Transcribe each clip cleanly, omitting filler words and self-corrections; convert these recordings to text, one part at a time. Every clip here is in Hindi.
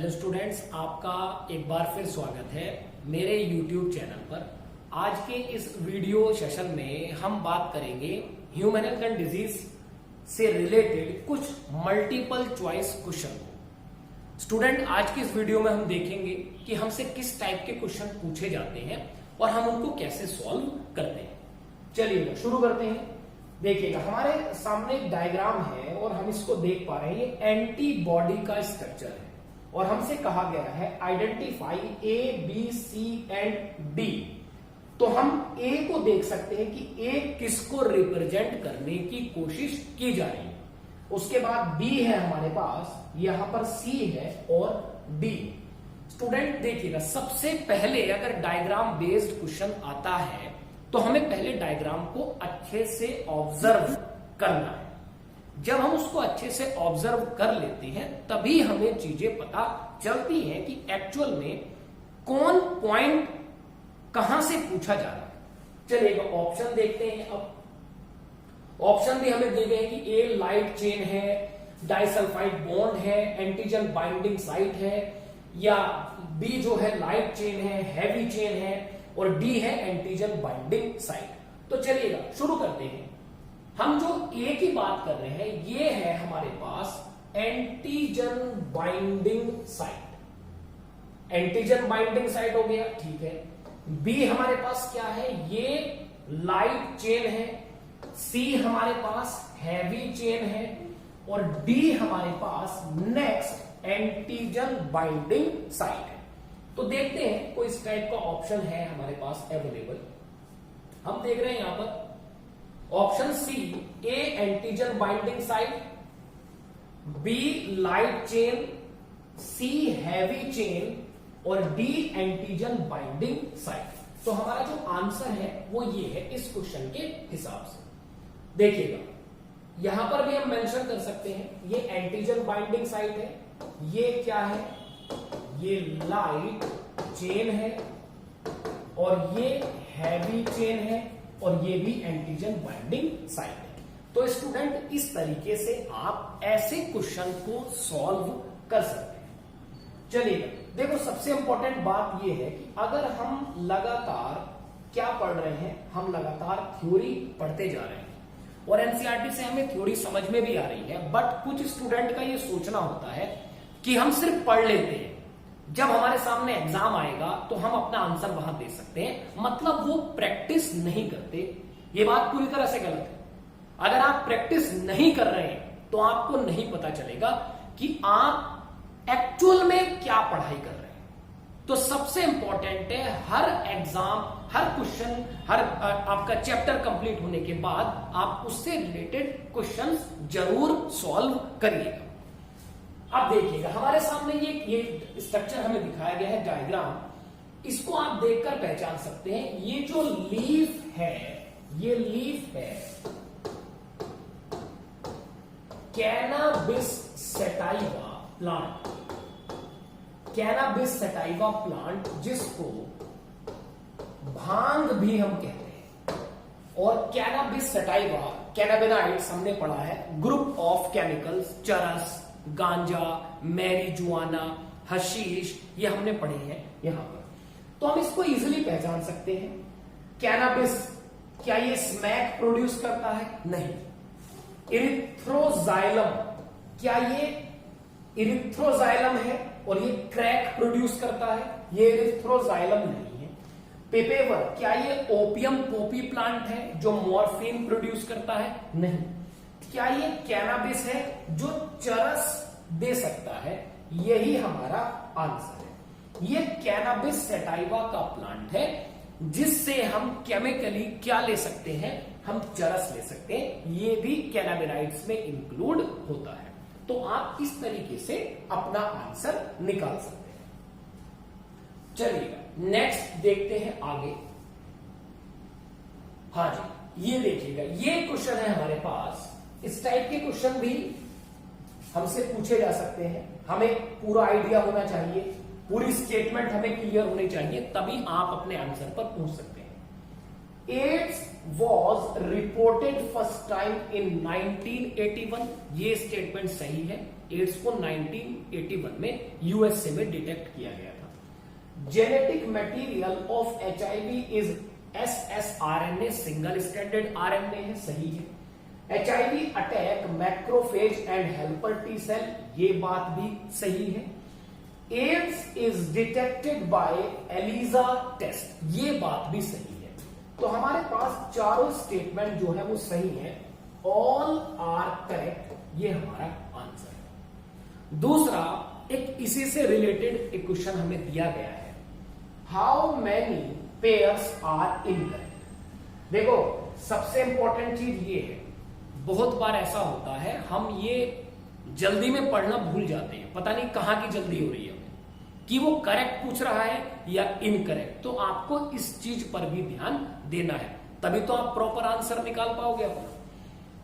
हेलो स्टूडेंट्स, आपका एक बार फिर स्वागत है मेरे YouTube चैनल पर। आज के इस वीडियो सेशन में हम बात करेंगे ह्यूमन हेल्थ एंड डिजीज से रिलेटेड कुछ मल्टीपल चॉइस क्वेश्चन को। स्टूडेंट, आज की इस वीडियो में हम देखेंगे कि हमसे किस टाइप के क्वेश्चन पूछे जाते हैं और हम उनको कैसे सॉल्व करते हैं। चलिए शुरू करते हैं। देखिएगा, हमारे सामने एक डायग्राम है और हम इसको देख पा रहे हैं। ये एंटीबॉडी का स्ट्रक्चर है और हमसे कहा गया है identify A B C and D. तो हम ए को देख सकते हैं कि ए किसको रिप्रेजेंट करने की कोशिश की जा रही है। उसके बाद बी है हमारे पास, यहां पर सी है और डी। स्टूडेंट देखिएगा, सबसे पहले अगर डायग्राम बेस्ड क्वेश्चन आता है तो हमें पहले डायग्राम को अच्छे से ऑब्जर्व करना है। जब हम उसको अच्छे से ऑब्जर्व कर लेते हैं तभी हमें चीजें पता चलती हैं कि एक्चुअल में कौन पॉइंट कहां से पूछा जा रहा है। चलिए ऑप्शन देखते हैं। अब ऑप्शन भी हमें दिए गए कि ए लाइट चेन है, डाइसल्फाइड बॉन्ड है, एंटीजन बाइंडिंग साइट है, या बी जो है लाइट चेन है, हैवी चेन है, और डी है एंटीजन बाइंडिंग साइट। तो चलिएगा शुरू करते हैं। हम जो ए की बात कर रहे हैं ये है हमारे पास antigen binding site. Antigen binding site हो गया, ठीक है। बी हमारे पास क्या है, ये लाइट चेन है, सी हमारे पास हैवी चेन है, और डी हमारे पास नेक्स्ट एंटीजन बाइंडिंग साइट है। तो देखते हैं कोई इस टाइप का ऑप्शन है हमारे पास अवेलेबल। हम देख रहे हैं यहां पर option C, A antigen binding site, B light chain, C heavy chain और डी एंटीजन बाइंडिंग साइट। तो हमारा जो आंसर है वो ये है इस क्वेश्चन के हिसाब से। देखिएगा, यहां पर भी हम मेंशन कर सकते हैं, ये एंटीजन बाइंडिंग साइट है, ये क्या है, ये लाइट चेन है, और ये हैवी चेन है, और ये भी एंटीजन बाइंडिंग साइट है। तो स्टूडेंट, इस तरीके से आप ऐसे क्वेश्चन को सॉल्व कर सकते हैं। चलिए देखो, सबसे इंपॉर्टेंट बात यह है कि अगर हम लगातार क्या पढ़ रहे हैं, हम लगातार थ्योरी पढ़ते जा रहे हैं और एनसीईआरटी से हमें थ्योरी समझ में भी आ रही है, बट कुछ स्टूडेंट का ये सोचना होता है कि हम सिर्फ पढ़ लेते हैं, जब हमारे सामने एग्जाम आएगा तो हम अपना आंसर वहां दे सकते हैं, मतलब वो प्रैक्टिस नहीं करते। ये बात पूरी तरह से गलत है। अगर आप प्रैक्टिस नहीं कर रहे हैं तो आपको नहीं पता चलेगा कि आप एक्चुअल में क्या पढ़ाई कर रहे हैं। तो सबसे इंपॉर्टेंट है, हर एग्जाम, हर क्वेश्चन, हर आपका चैप्टर कंप्लीट होने के बाद आप उससे रिलेटेड क्वेश्चंस जरूर सॉल्व करिएगा। अब देखिएगा, हमारे सामने ये स्ट्रक्चर हमें दिखाया गया है, डायग्राम। इसको आप देखकर पहचान सकते हैं, ये जो लीफ है, ये लीफ है cannabis sativa plant. Cannabis sativa plant, जिसको भांग भी हम कहते हैं। और कैनाबिस सैटाइवा, कैनाबिनॉइड्स हमने पढ़ा है, ग्रुप ऑफ केमिकल्स, चरस, गांजा, मैरिजुआना, हशीश, ये हमने पढ़े हैं यहां पर। तो हम इसको इजीली पहचान सकते हैं। कैनाबिस, क्या ये स्मैक प्रोड्यूस करता है? नहीं। इरिथ्रोजाइलम, क्या ये इरिथ्रोजाइलम है और ये क्रैक प्रोड्यूस करता है? ये इरिथ्रोजाइलम नहीं है। पेपेवर, क्या ये ओपियम पोपी प्लांट है जो मॉर्फिन प्रोड्यूस करता है? नहीं। क्या ये कैनाबिस है जो चरस दे सकता है? यही हमारा आंसर है। ये कैनाबिस सैटाइवा का प्लांट है जिससे हम केमिकली क्या ले सकते हैं, हम चरस ले सकते हैं। ये भी कैनाबिनॉइड्स में इंक्लूड होता है। तो आप इस तरीके से अपना आंसर निकाल सकते हैं। चलिएगा नेक्स्ट देखते हैं आगे। हाँ जी, ये देखिएगा, ये क्वेश्चन है हमारे पास। इस टाइप के क्वेश्चन भी हमसे पूछे जा सकते हैं। हमें पूरा आइडिया होना चाहिए, पूरी स्टेटमेंट हमें क्लियर होनी चाहिए, तभी आप अपने आंसर पर पूछ सकते हैं। AIDS was reported first time in 1981, ये स्टेटमेंट सही है। एड्स को 1981 में यूएसए में डिटेक्ट किया गया था। Genetic material of HIV is ssRNA, single stranded RNA है, सही है। HIV attack macrophage and helper T cell, ये बात भी सही है। AIDS is detected by ELISA test, ये बात भी सही है। तो हमारे पास चारों स्टेटमेंट जो है वो सही है, ऑल आर करेक्ट, ये हमारा आंसर है। दूसरा, एक इसी से रिलेटेड एक क्वेश्चन हमें दिया गया है, how many pairs are incorrect. देखो सबसे इंपॉर्टेंट चीज ये है, बहुत बार ऐसा होता है हम ये जल्दी में पढ़ना भूल जाते हैं, पता नहीं कहां की जल्दी हो रही है कि वो करेक्ट पूछ रहा है या इनकरेक्ट। तो आपको इस चीज पर भी ध्यान देना है, तभी तो आप प्रॉपर आंसर निकाल पाओगे अपना।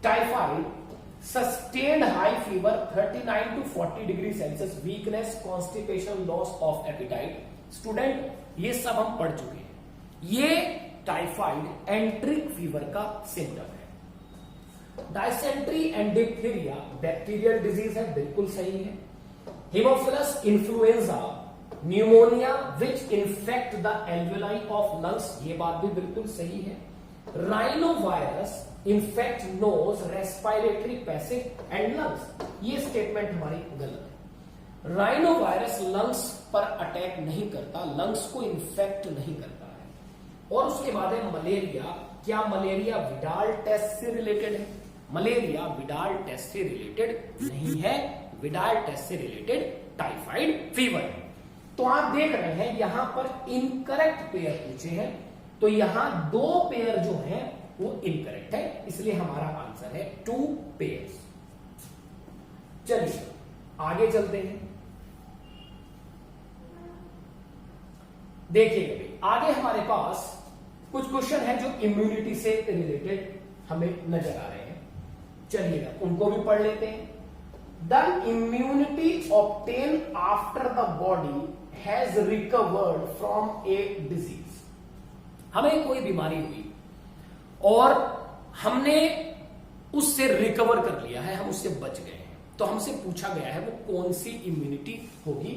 Typhoid, sustained high fever 39 to 40 degree Celsius, weakness, constipation, loss of appetite. Student ये सब हम पढ़ चुके हैं, ये टाइफाइड एंट्रिक फीवर का सिम्टम है। Dysentery and diphtheria bacterial disease है, बिल्कुल सही है। Haemophilus influenza, pneumonia which infect the alveoli of lungs, ये बात भी बिल्कुल सही है। Rhino virus infect nose, respiratory passage and lungs, ये स्टेटमेंट हमारी गलत है। राइनो वायरस लंग्स पर अटैक नहीं करता, लंग्स को इन्फेक्ट नहीं करता है। और उसके बाद है मलेरिया, क्या मलेरिया विडाल टेस्ट से रिलेटेड है? मलेरिया विडाल टेस्ट से रिलेटेड नहीं है, विडाल टेस्ट से रिलेटेड टाइफाइड फीवर है। तो आप देख रहे हैं यहां पर इनकरेक्ट पेयर पूछे हैं, तो यहां दो पेयर जो हैं वो इनकरेक्ट है, इसलिए हमारा आंसर है 2 पेयर्स। चलिए आगे चलते हैं। देखिए आगे हमारे पास कुछ क्वेश्चन है जो इम्यूनिटी से रिलेटेड हमें नजर आ रहे हैं, चलिएगा उनको भी पढ़ लेते हैं। The immunity obtain after the body has recovered from a disease. हमें कोई बीमारी हुई और हमने उससे रिकवर कर लिया है, हम उससे बच गए हैं, तो हमसे पूछा गया है वो कौन सी इम्यूनिटी होगी,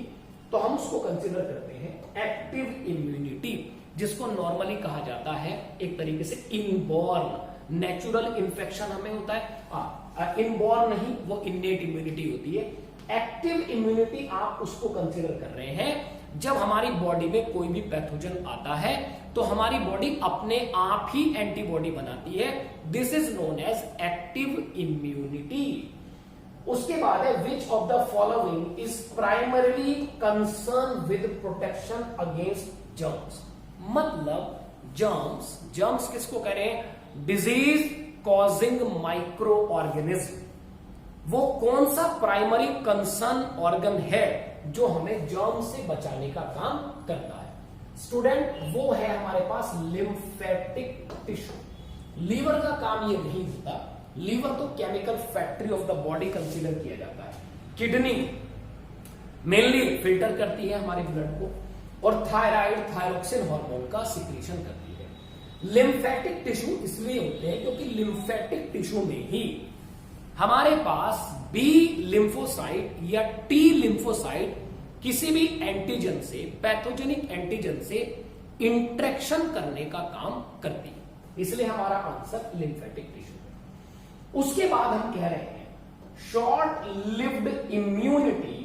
तो हम उसको कंसिडर करते हैं एक्टिव इम्यूनिटी, जिसको नॉर्मली कहा जाता है एक तरीके से इनबॉर्न। नेचुरल इन्फेक्शन हमें होता है, इनबॉर्न नहीं, वो इन्नेट इम्यूनिटी होती है। एक्टिव इम्यूनिटी आप उसको कंसिडर कर रहे हैं जब हमारी बॉडी में कोई भी पैथोजन आता है तो हमारी बॉडी अपने आप ही एंटीबॉडी बनाती है, this is known as active immunity. उसके बाद है which of the following is primarily concern with protection against germs. मतलब जर्म्स, जर्म्स किसको कह रहे हैं? Disease causing micro organism. वो कौन सा प्राइमरी कंसर्न ऑर्गन है जो हमें जर्म से बचाने का काम करता है? स्टूडेंट वो है हमारे पास लिम्फेटिक टिश्यू। लीवर का काम ये नहीं होता, लीवर तो chemical factory of the body consider किया जाता है। किडनी मेनली फिल्टर करती है हमारे ब्लड को, और थायराइड थायरोक्सिन हार्मोन का सिक्रीशन करती है। लिम्फेटिक टिश्यू इसलिए होते हैं क्योंकि लिम्फेटिक टिश्यू में ही हमारे पास बी लिम्फोसाइट या टी लिम्फोसाइट किसी भी एंटीजन से, पैथोजेनिक एंटीजन से इंट्रैक्शन करने का काम करती है, इसलिए हमारा आंसर लिम्फेटिक टिश्यू है। उसके बाद हम कह रहे हैं short lived immunity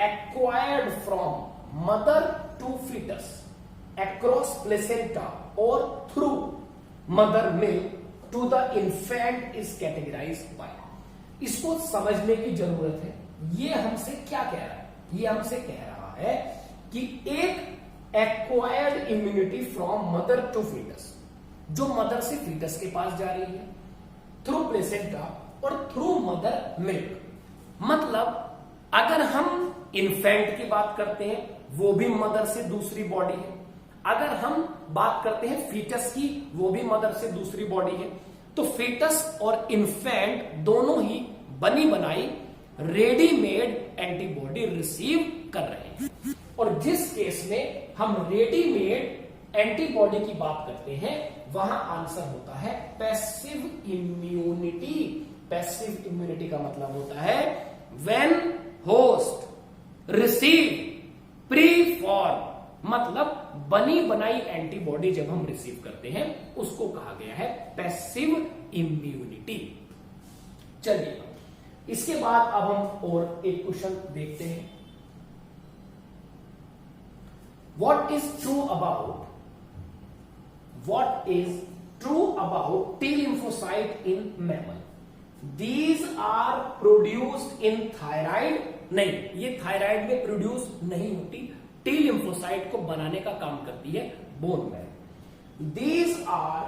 acquired from mother to foetus across placenta और through mother milk to the infant is categorised by. इसको समझने की जरूरत है। ये हमसे क्या कह रहा है? ये हमसे कह रहा है कि एक acquired immunity from mother to foetus, जो मदर से फीटस के पास जा रही है, थ्रू प्लेसेंटा और थ्रू मदर मिल्क। मतलब अगर हम इन्फेंट की बात करते हैं वो भी मदर से दूसरी बॉडी है, अगर हम बात करते हैं फीटस की वो भी मदर से दूसरी बॉडी है, तो फीटस और इन्फेंट दोनों ही बनी बनाई रेडीमेड एंटीबॉडी रिसीव कर रहे हैं। और जिस केस में हम रेडीमेड एंटीबॉडी की बात करते हैं वहां आंसर होता है पैसिव इम्यूनिटी। पैसिव इम्यूनिटी का मतलब होता है when host receive pre form, मतलब बनी बनाई एंटीबॉडी जब हम रिसीव करते हैं उसको कहा गया है पैसिव इम्यूनिटी। चलिए इसके बाद अब हम और एक क्वेश्चन देखते हैं। What is true about T lymphocyte in mammal? These are produced in thyroid? नहीं, ये थायराइड में प्रोड्यूस नहीं होती। टी लिम्फोसाइट को बनाने का काम करती है bone marrow. These are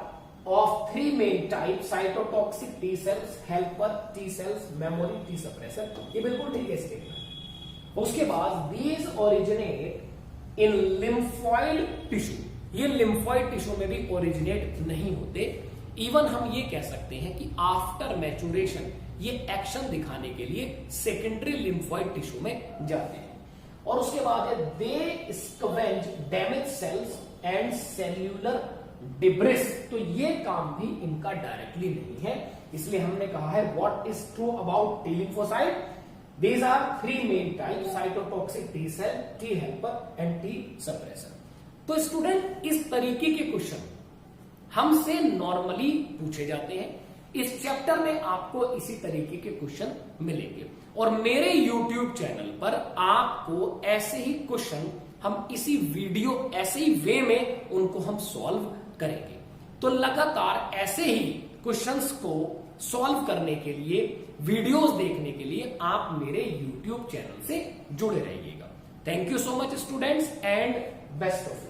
of three main types: cytotoxic T cells, helper T cells, memory T suppressor। ये बिल्कुल ठीक है स्टेटमेंट। उसके बाद these originate in lymphoid tissue, ये लिम्फॉइड टिश्यू में भी ओरिजिनेट नहीं होते। इवन हम ये कह सकते हैं कि आफ्टर मैचुरेशन ये एक्शन दिखाने के लिए सेकेंडरी लिम्फॉइड टिश्यू में जाते हैं। और उसके बाद है they scavenge damage cells and cellular debris, तो ये काम भी इनका डायरेक्टली नहीं है। इसलिए हमने कहा है what is true about T lymphocyte? These are three main types: cytotoxic T cell, T helper and T suppressor। तो स्टूडेंट इस तरीके के क्वेश्चन हमसे नॉर्मली पूछे जाते हैं। इस चैप्टर में आपको इसी तरीके के क्वेश्चन मिलेंगे और मेरे YouTube चैनल पर आपको ऐसे ही क्वेश्चन हम इसी वीडियो ऐसे ही वे में उनको हम सॉल्व करेंगे। तो लगातार ऐसे ही क्वेश्चंस को सॉल्व करने के लिए, वीडियोस देखने के लिए आप मेरे YouTube चैनल से जुड़े रहिएगा। Thank you so much students and best of